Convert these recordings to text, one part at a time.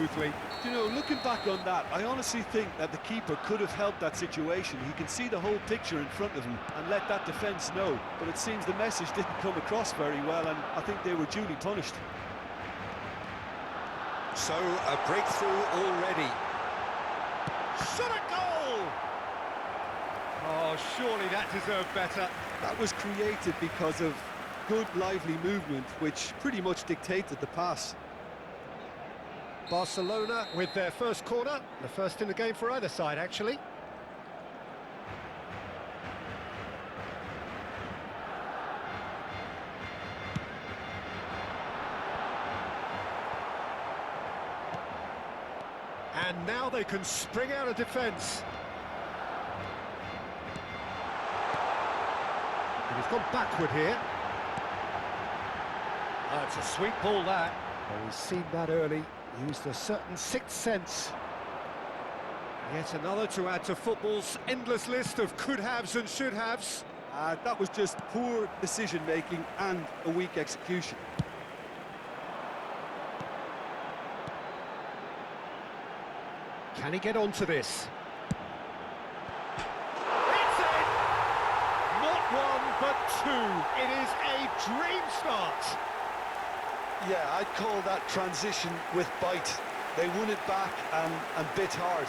smoothly. You know, looking back on that, I honestly think that the keeper could have helped that situation. He can see the whole picture in front of him and let that defence know. But it seems the message didn't come across very well, and I think they were duly punished. So, a breakthrough already. Shot a goal! Oh, surely that deserved better. That was created because of good, lively movement, which pretty much dictated the pass. Barcelona with their first corner, the first in the game for either side, actually. And now they can spring out of defence. And he's gone backward here. Oh, it's a sweet ball, that. Oh, he's seen that early. Used a certain sixth sense. Yet another to add to football's endless list of could-haves and should-haves. That was just poor decision-making and a weak execution. Can he get onto this? It's in! Not one, but two. It is a dream start. Yeah, I'd call that transition with bite. They won it back and bit hard.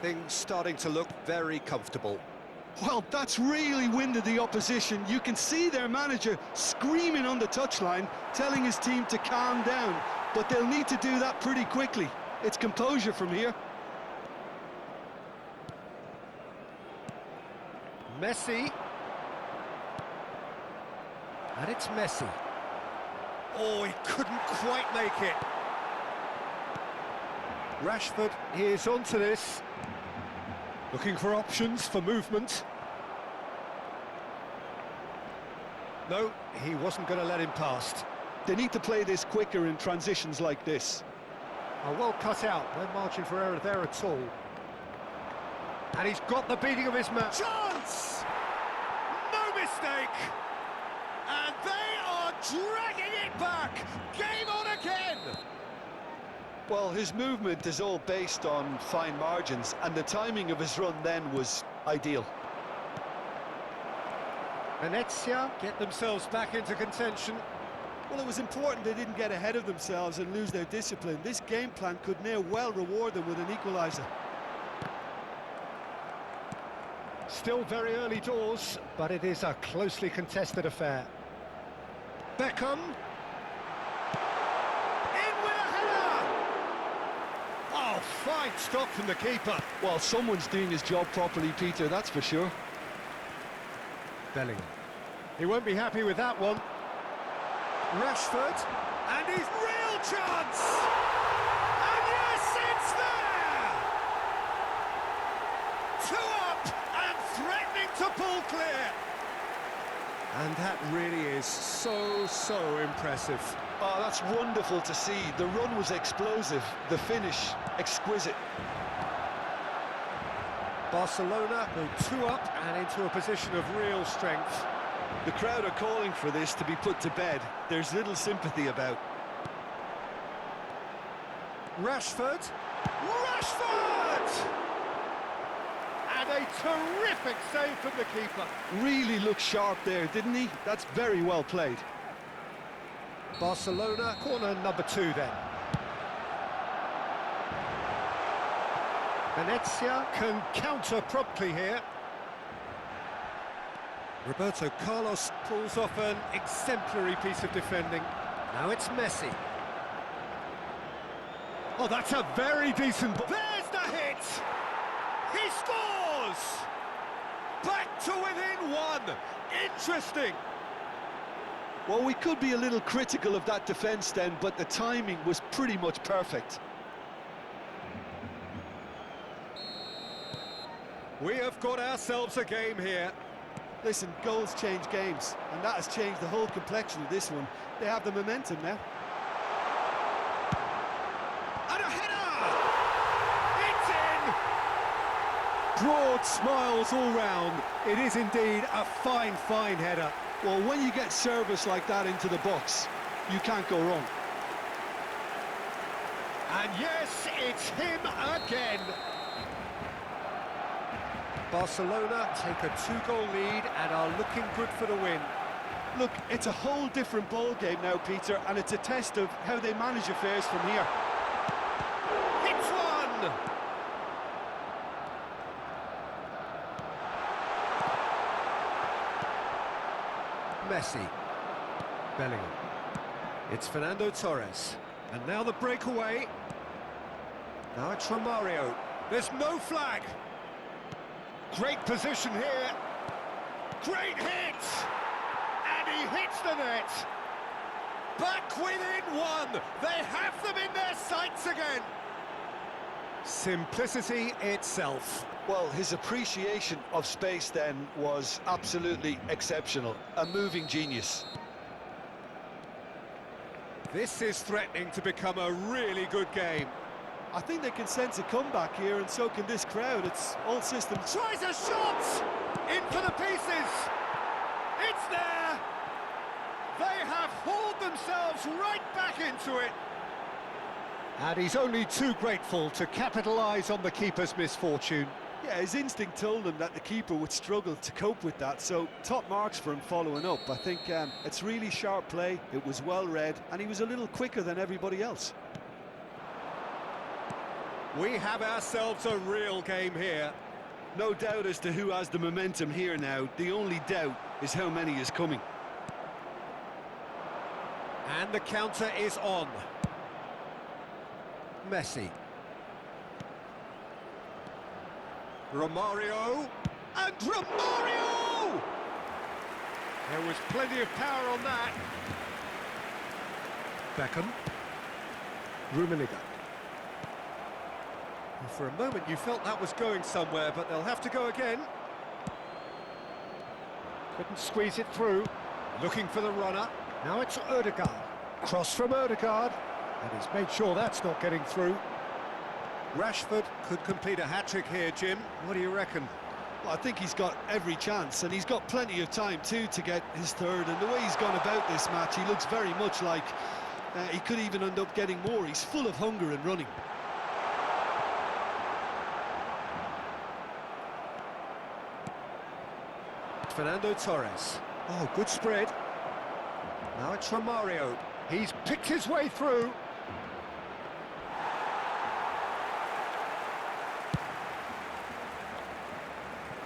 Things starting to look very comfortable. Well, that's really winded the opposition. You can see their manager screaming on the touchline, telling his team to calm down. But they'll need to do that pretty quickly. It's composure from here. Messi. And it's Messi. Oh, he couldn't quite make it. Rashford is onto this. Looking for options for movement. No, he wasn't going to let him past. They need to play this quicker in transitions like this. Oh, well cut out. No margin for error there at all. And he's got the beating of his man. Chance! No mistake! And they are dragging it back! Game on again! Well, his movement is all based on fine margins, and the timing of his run then was ideal. Venezia get themselves back into contention. Well, it was important they didn't get ahead of themselves and lose their discipline. This game plan could now well reward them with an equaliser. Still very early doors, but it is a closely contested affair. Beckham. In with a header! Oh, fine stop from the keeper. Well, someone's doing his job properly, Peter, that's for sure. Bellingham. He won't be happy with that one. Rashford. And his real chance! And yes, it's there! Two up and threatening to pull clear. And that really is so impressive. Oh, that's wonderful to see. The run was explosive, the finish exquisite. Barcelona go two up and into a position of real strength. The crowd are calling for this to be put to bed. There's little sympathy about. Rashford. Rashford! And a terrific save from the keeper. Really looked sharp there, didn't he? That's very well played. Barcelona, corner number 2 then. Venezia can counter promptly here. Roberto Carlos pulls off an exemplary piece of defending. Now it's Messi. Oh, that's a very decent ball. There's the hit! He scores! Back to within one! Interesting! Well, we could be a little critical of that defence then, but the timing was pretty much perfect. We have got ourselves a game here. Listen, goals change games, and that has changed the whole complexion of this one. They have the momentum now. And a header! It's in! Broad smiles all round. It is indeed a fine, fine header. Well, when you get service like that into the box, you can't go wrong. And yes, it's him again. Barcelona take a 2-goal lead and are looking good for the win. Look, it's a whole different ball game now, Peter, and it's a test of how they manage affairs from here. Hits one! Messi. Bellingham. It's Fernando Torres. And now the breakaway. Now it's Romario. There's no flag. Great position here. Great hit! And he hits the net. Back within one. They have them in their sights again. Simplicity itself. Well, his appreciation of space then was absolutely exceptional. A moving genius. This is threatening to become a really good game. I think they can sense a comeback here, and so can this crowd. It's all systems. Tries a shot! In for the pieces! It's there! They have hauled themselves right back into it. And he's only too grateful to capitalise on the keeper's misfortune. Yeah, his instinct told him that the keeper would struggle to cope with that, so top marks for him following up. I think it's really sharp play, it was well read, and he was a little quicker than everybody else. We have ourselves a real game here. No doubt as to who has the momentum here now. The only doubt is how many is coming. And the counter is on. Messi. Romario. And Romario! There was plenty of power on that. Beckham. Rummenigge. For a moment you felt that was going somewhere, but they'll have to go again. Couldn't squeeze it through. Looking for the runner. Now it's Ødegaard. Cross from Ødegaard. And he's made sure that's not getting through. Rashford could complete a hat-trick here, Jim. What do you reckon? Well, I think he's got every chance, and he's got plenty of time too to get his third. And the way he's gone about this match, he looks very much like he could even end up getting more. He's full of hunger and running. Fernando Torres. Oh, good spread. Now it's Romario. He's picked his way through.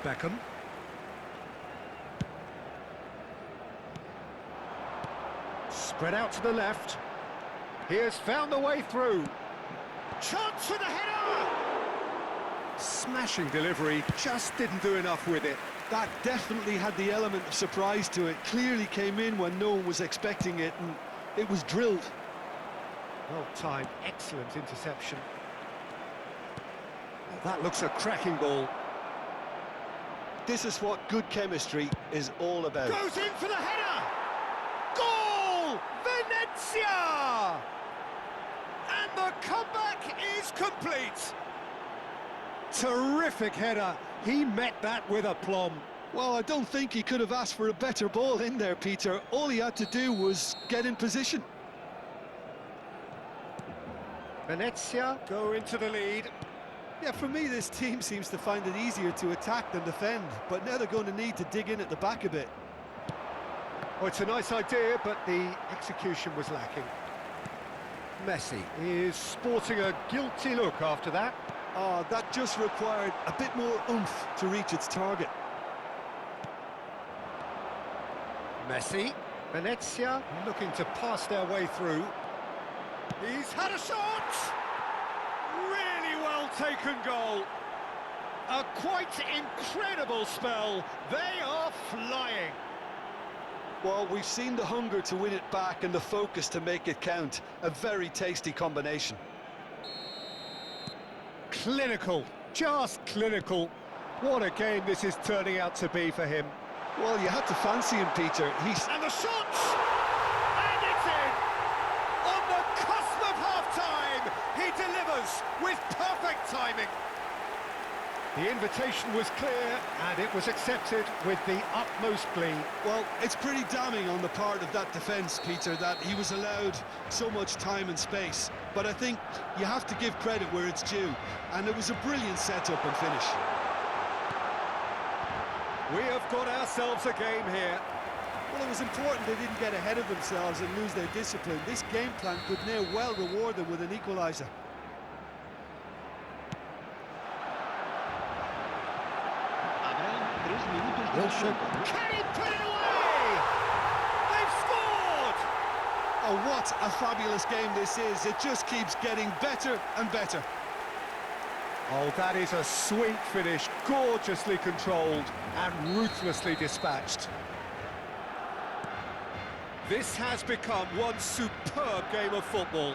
Beckham. Spread out to the left. He has found the way through. Chance for the header! Smashing delivery, just didn't do enough with it. That definitely had the element of surprise to it. Clearly came in when no one was expecting it, and it was drilled. Well timed, excellent interception. Well, that looks a cracking ball. This is what good chemistry is all about. Goes in for the header! Goal! Venezia! And the comeback is complete. Terrific header. He met that with aplomb. Well, I don't think he could have asked for a better ball in there, Peter. All he had to do was get in position. Venezia go into the lead. Yeah, for me, this team seems to find it easier to attack than defend, but now they're going to need to dig in at the back a bit. Oh, it's a nice idea, but the execution was lacking. Messi is sporting a guilty look after that. Oh, that just required a bit more oomph to reach its target. Messi. Venezia looking to pass their way through. He's had a shot! Really well taken goal. A quite incredible spell. They are flying. Well, we've seen the hunger to win it back and the focus to make it count. A very tasty combination. Clinical, just clinical. What a game this is turning out to be for him. Well, you had to fancy him, Peter. And the shot! And it's in! On the cusp of half-time, he delivers with perfect timing. The invitation was clear, and it was accepted with the utmost glee. Well, it's pretty damning on the part of that defence, Peter, that he was allowed so much time and space. But I think you have to give credit where it's due, and it was a brilliant setup and finish. We have got ourselves a game here. Well, it was important they didn't get ahead of themselves and lose their discipline. This game plan could now well reward them with an equaliser. Can he put it away? They've scored! Oh, what a fabulous game this is. It just keeps getting better and better. Oh, that is a sweet finish, gorgeously controlled and ruthlessly dispatched. This has become one superb game of football.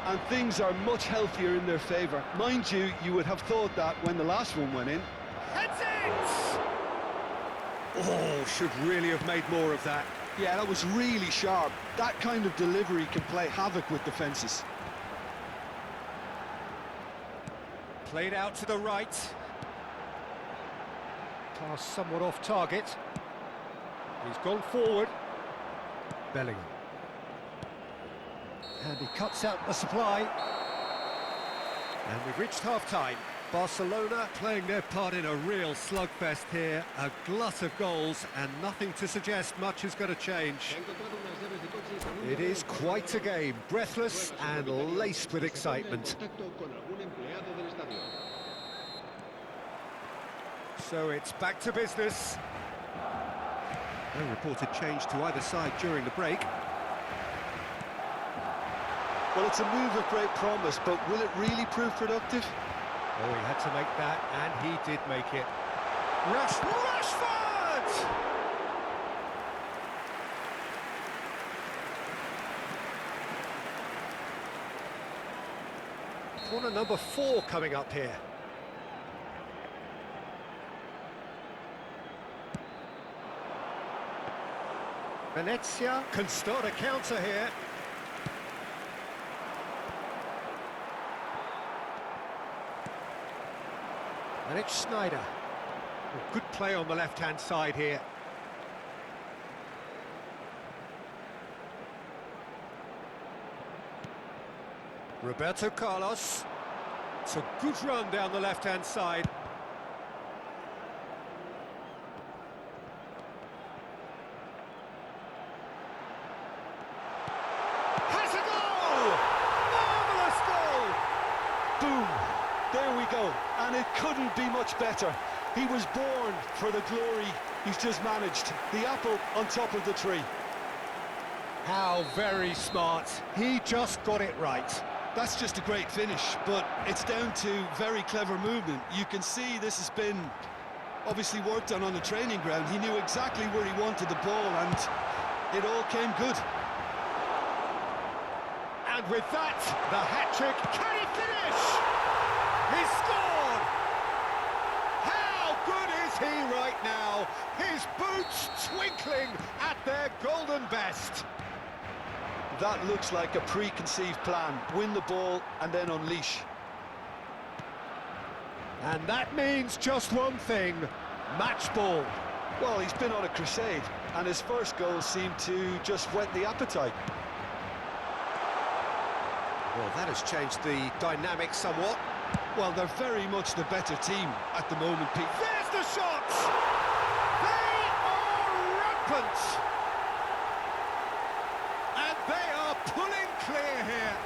And things are much healthier in their favour. Mind you, you would have thought that when the last one went in. Heads it! Oh, should really have made more of that. Yeah, that was really sharp. That kind of delivery can play havoc with defences. Played out to the right. Pass somewhat off target. He's gone forward. Bellingham. And he cuts out the supply. And we've reached half-time. Barcelona playing their part in a real slugfest here. A glut of goals and nothing to suggest much is going to change. It is quite a game, breathless and laced with excitement. So it's back to business. No reported change to either side during the break. Well, it's a move of great promise, but will it really prove productive? Oh, he had to make that, and he did make it. Rashford! Corner number 4 coming up here. Venezia can start a counter here. And it's Snyder. Oh, good play on the left-hand side here. Roberto Carlos. It's a good run down the left-hand side. Has a goal! Marvellous goal! Boom! There we go. And it couldn't be much better. He was born for the glory he's just managed. The apple on top of the tree. How very smart. He just got it right. That's just a great finish, but it's down to very clever movement. You can see this has been obviously worked on the training ground. He knew exactly where he wanted the ball, and it all came good. And with that, the hat-trick. Can he finish? He scored! How good is he right now? His boots twinkling at their golden best. That looks like a preconceived plan. Win the ball and then unleash. And that means just one thing, match ball. Well, he's been on a crusade, and his first goal seemed to just whet the appetite. Well, that has changed the dynamic somewhat. Well, they're very much the better team at the moment, Pete. There's the shots! They are rampant! And they are pulling clear here.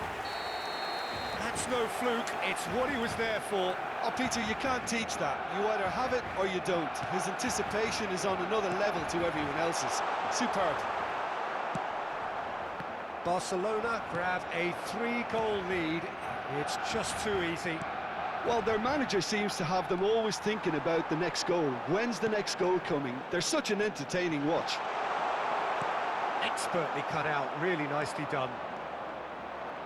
That's no fluke, it's what he was there for. Oh, Peter, you can't teach that. You either have it or you don't. His anticipation is on another level to everyone else's. Superb. Barcelona grab a 3-goal lead. It's just too easy. Well, their manager seems to have them always thinking about the next goal. When's the next goal coming? They're such an entertaining watch. Expertly cut out, really nicely done.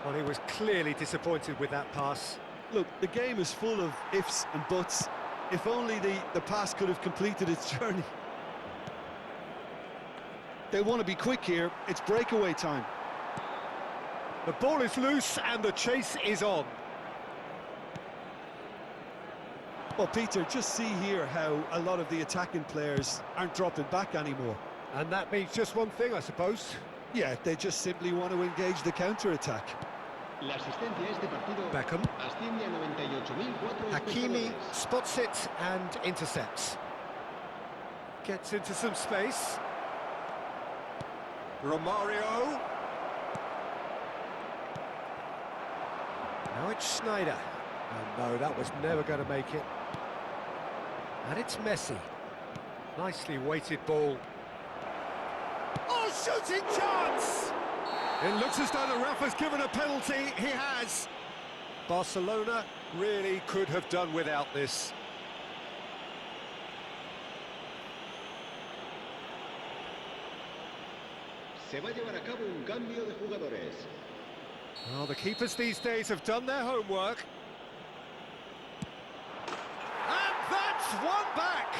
Well, he was clearly disappointed with that pass. Look, the game is full of ifs and buts. If only the pass could have completed its journey. They want to be quick here. It's breakaway time. The ball is loose and the chase is on. Well, Peter, just see here how a lot of the attacking players aren't dropping back anymore. And that means just one thing, I suppose. Yeah, they just simply want to engage the counter-attack. La asistencia a este partido Beckham. asciende a 98.004 Hakimi espectadores. spots it and intercepts. Gets into some space. Romario. Now it's Schneider. Oh no, that was never going to make it. And it's Messi. Nicely weighted ball. Oh, shooting chance! It looks as though the ref has given a penalty. He has. Barcelona really could have done without this. Se va a llevar a cabo un cambio de jugadores. Well, the keepers these days have done their homework. And that's one back!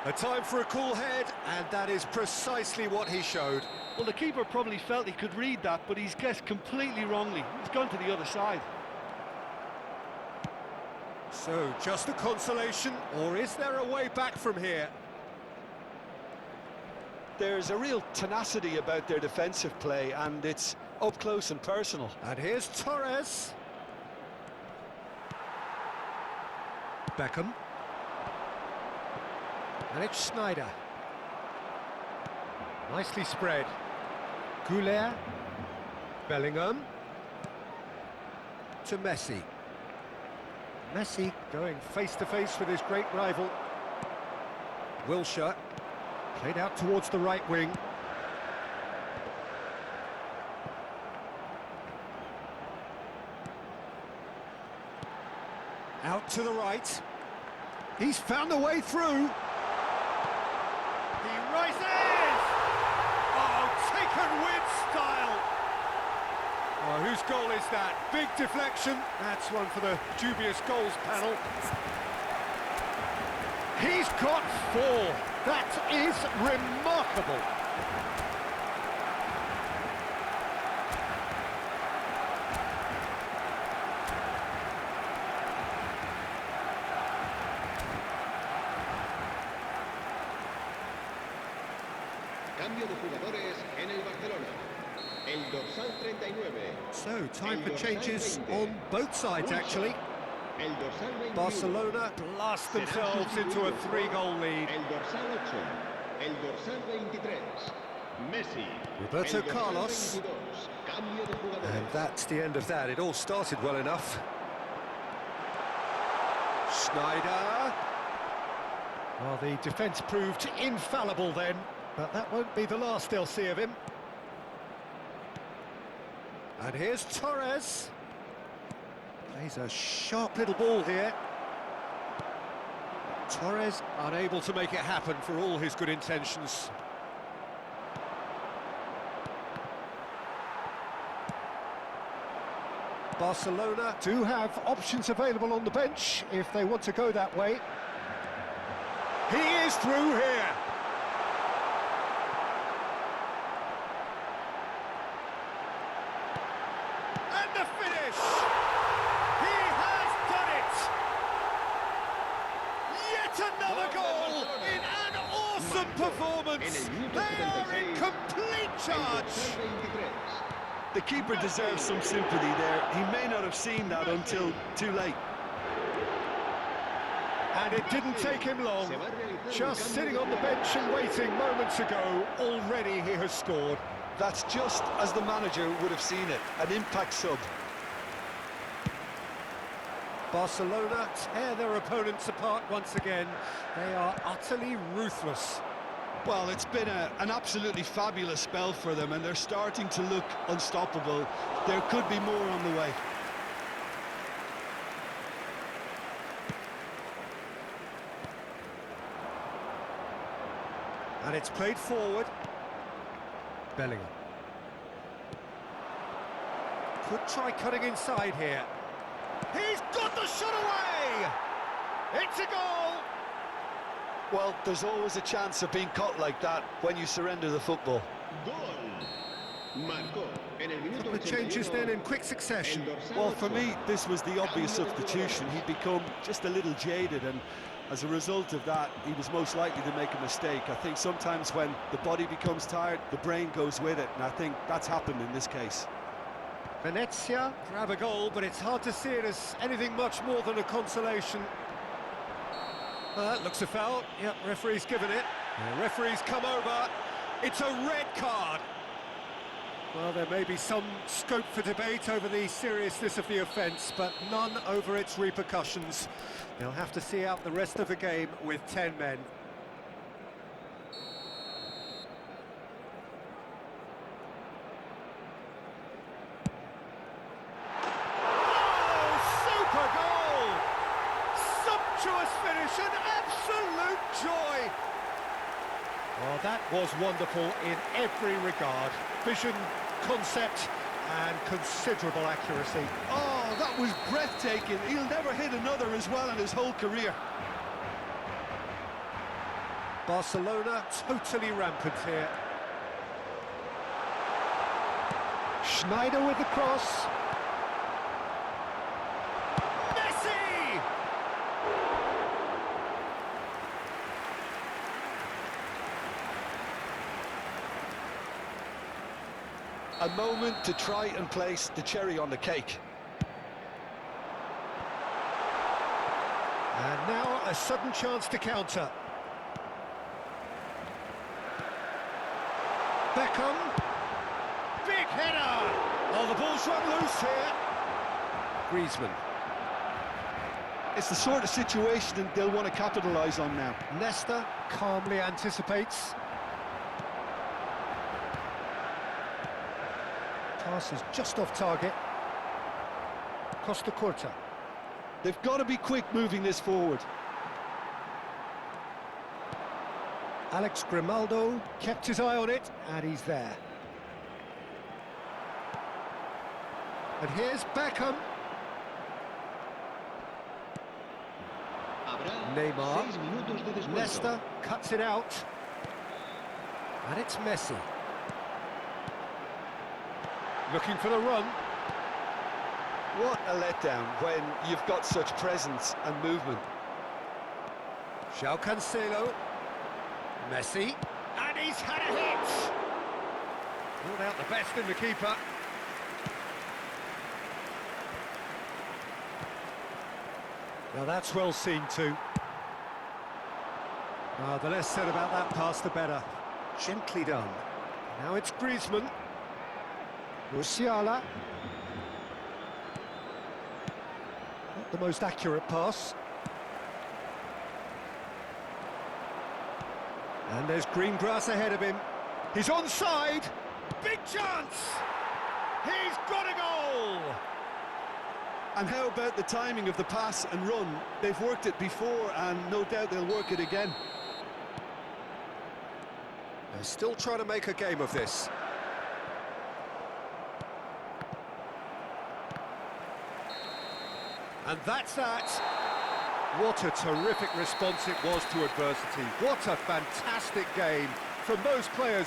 A time for a cool head, and that is precisely what he showed. Well, the keeper probably felt he could read that, but he's guessed completely wrongly. He's gone to the other side. So, just a consolation, or is there a way back from here? There's a real tenacity about their defensive play, and it's up close and personal. And here's Torres. Beckham. And it's Schneider. Nicely spread. Galore. Bellingham. To Messi. Messi going face-to-face with his great rival. Wilshere. Played out towards the right wing. Out to the right. He's found a way through. He rises! Oh, taken with style! Oh, whose goal is that? Big deflection. That's one for the dubious goals panel. He's got 4. That is remarkable. Cambio de jugadores en el Barcelona. El dorsal 39. So, time for changes on both sides, actually. El dorsal 21. Barcelona blast themselves into a 3-goal lead. El dorsal 8. El dorsal 23. Messi. Roberto El dorsal Carlos. 22. Cambio de jugadores. And that's the end of that. It all started well enough. Schneider. Well, the defence proved infallible then, but that won't be the last they'll see of him. And here's Torres. Plays a sharp little ball here. Torres unable to make it happen for all his good intentions. Barcelona do have options available on the bench if they want to go that way. He is through here. And the finish! He has done it! Yet another goal in an awesome performance! They are in complete charge! The keeper deserves some sympathy there. He may not have seen that until too late. And it didn't take him long. Just sitting on the bench and waiting moments ago, already he has scored. That's just as the manager would have seen it, an impact sub. Barcelona tear their opponents apart once again. They are utterly ruthless. Well, it's been an absolutely fabulous spell for them, and they're starting to look unstoppable. There could be more on the way. And it's played forward. Bellingham. Could try cutting inside here. He's got the shot away! It's a goal! Well, there's always a chance of being caught like that when you surrender the football. Gol. Marcó en el minuto The changes 81, then in quick succession. el dorsal Well, for 8. me, this was the obvious substitution. He'd become just a little jaded, and as a result of that, he was most likely to make a mistake. I think sometimes when the body becomes tired, the brain goes with it, and I think that's happened in this case. Venezia grab a goal, but it's hard to see it as anything much more than a consolation. That looks a foul. Yep, referee's given it. The referee's come over. It's a red card. Well, there may be some scope for debate over the seriousness of the offence, but none over its repercussions. They'll have to see out the rest of the game with 10 men. Oh, super goal! Sumptuous finish, an absolute joy! Well, that was wonderful in every regard. Vision, concept, and considerable accuracy. Oh, that was breathtaking. He'll never hit another as well in his whole career. Barcelona totally rampant here. Schneider with the cross. Messi! A moment to try and place the cherry on the cake. And now a sudden chance to counter. Beckham. Big header! Oh, the ball's run loose here. Griezmann. It's the sort of situation that they'll want to capitalise on now. Nesta calmly anticipates. Pass is just off target. Costa Curta. They've got to be quick moving this forward. Alex Grimaldo kept his eye on it, and he's there. And here's Beckham. Habrá Neymar. 6 minutos de descuento. Nesta cuts it out. And it's Messi. Looking for the run. What a letdown when you've got such presence and movement. João Cancelo. Messi. And he's had a hit! Ruled out the best in the keeper. Now that's well seen too. The less said about that pass, the better. Gently done. Now it's Griezmann. Musiala. Not the most accurate pass. And there's green grass ahead of him. He's onside. Big chance! He's got a goal! And how about the timing of the pass and run? They've worked it before, and no doubt they'll work it again. They're still trying to make a game of this. And that's that. What a terrific response it was to adversity. What a fantastic game from those players.